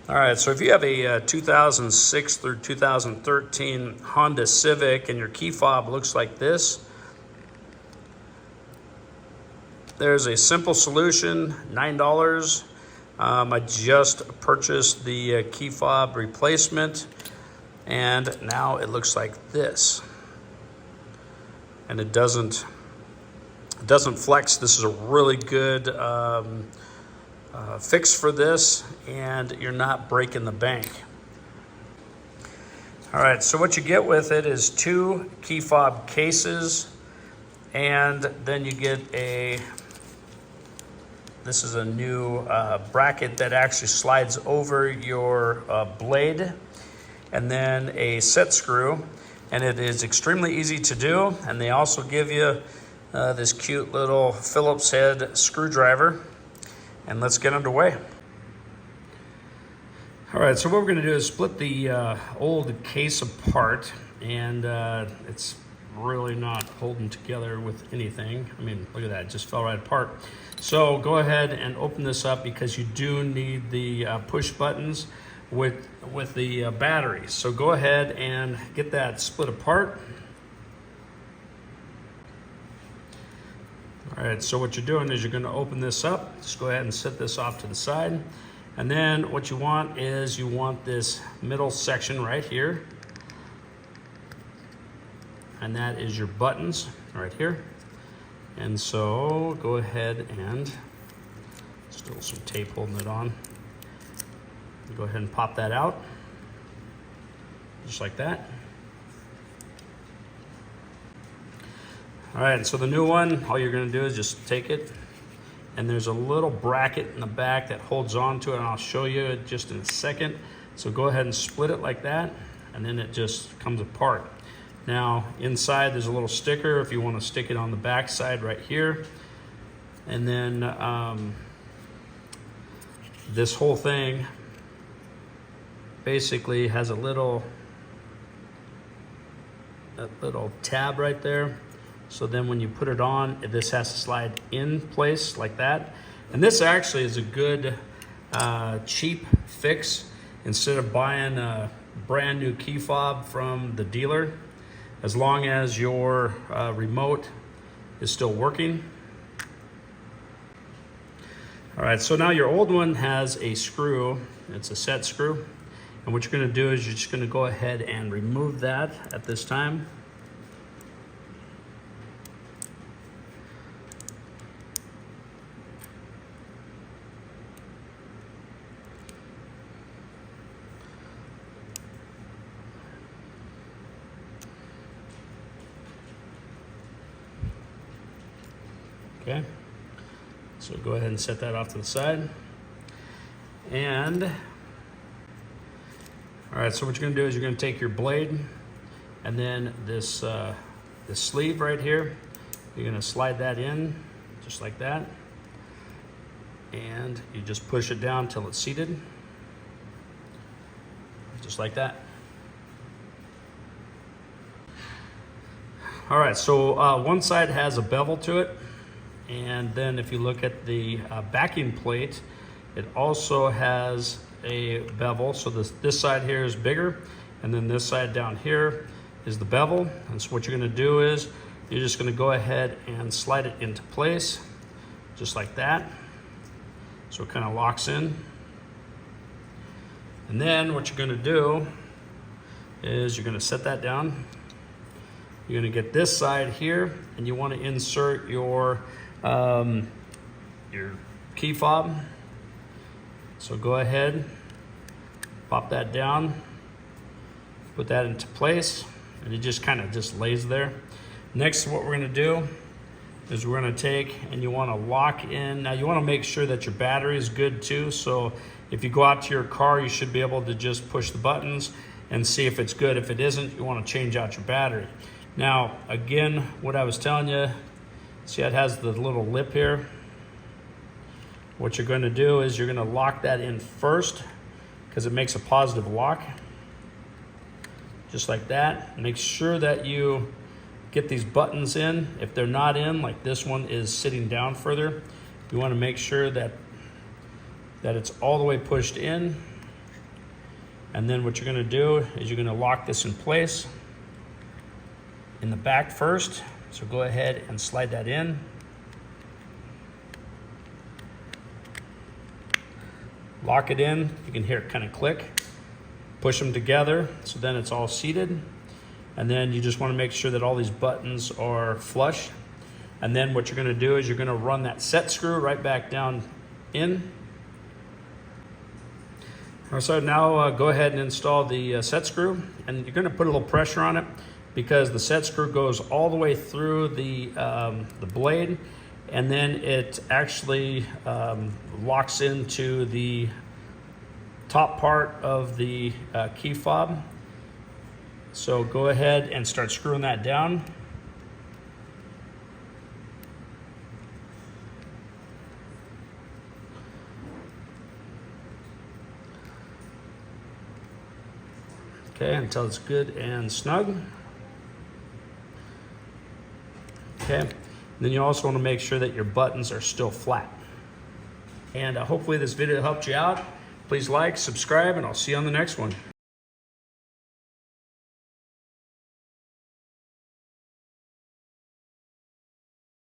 All right, so if you have a 2006 through 2013 Honda Civic and your key fob looks like this, there's a simple solution, $9. I just purchased the key fob replacement, and now it looks like this. And it doesn't flex. This is a really good fix for this, and you're not breaking the bank. All right, so what you get with it is 2 key fob cases, and then you get this is a new bracket that actually slides over your blade, and then a set screw, and it is extremely easy to do. And they also give you this cute little Phillips head screwdriver. And let's get underway. All right, so what we're gonna do is split the old case apart, and it's really not holding together with anything. I mean, look at that, it just fell right apart. So go ahead and open this up, because you do need the push buttons with the battery. So go ahead and get that split apart. All right, so what you're doing is you're going to open this up. Just go ahead and set this off to the side. And then what you want is you want this middle section right here. And that is your buttons right here. And so go ahead and still some tape holding it on. Go ahead and pop that out, just like that. All right, so the new one, all you're gonna do is just take it, and there's a little bracket in the back that holds on to it, and I'll show you it just in a second. So go ahead and split it like that, and then it just comes apart. Now, inside there's a little sticker if you wanna stick it on the back side right here. And then this whole thing basically has a little tab right there. So then when you put it on, this has to slide in place like that. And this actually is a good cheap fix instead of buying a brand new key fob from the dealer, as long as your remote is still working. All right, so now your old one has a screw. It's a set screw. And what you're gonna do is you're just gonna go ahead and remove that at this time. Okay, so go ahead and set that off to the side. And all right, so what you're gonna do is you're gonna take your blade, and then this sleeve right here, you're gonna slide that in just like that, and you just push it down till it's seated, just like that. All right, so one side has a bevel to it, and then if you look at the backing plate, it also has a bevel. So this side here is bigger, and then this side down here is the bevel. And so what you're gonna do is you're just gonna go ahead and slide it into place, just like that. So it kind of locks in. And then what you're gonna do is you're gonna set that down. You're gonna get this side here, and you wanna insert your key fob. So go ahead, pop that down, put that into place, and it just kind of just lays there. Next, what we're gonna do is we're gonna take, and you wanna lock in. Now you wanna make sure that your battery is good too. So if you go out to your car, you should be able to just push the buttons and see if it's good. If it isn't, you wanna change out your battery. Now, again, what I was telling you, see it has the little lip here. What you're gonna do is you're gonna lock that in first, because it makes a positive lock. Just like that. Make sure that you get these buttons in. If they're not in, like this one is sitting down further, you wanna make sure that it's all the way pushed in. And then what you're gonna do is you're gonna lock this in place in the back first. So go ahead and slide that in. Lock it in, you can hear it kind of click. Push them together, so then it's all seated. And then you just wanna make sure that all these buttons are flush. And then what you're gonna do is you're gonna run that set screw right back down in. So now go ahead and install the set screw, and you're gonna put a little pressure on it because the set screw goes all the way through the blade, and then it actually locks into the top part of the key fob. So go ahead and start screwing that down. Okay, until it's good and snug. Okay, then you also want to make sure that your buttons are still flat. And hopefully this video helped you out. Please like, subscribe, and I'll see you on the next one.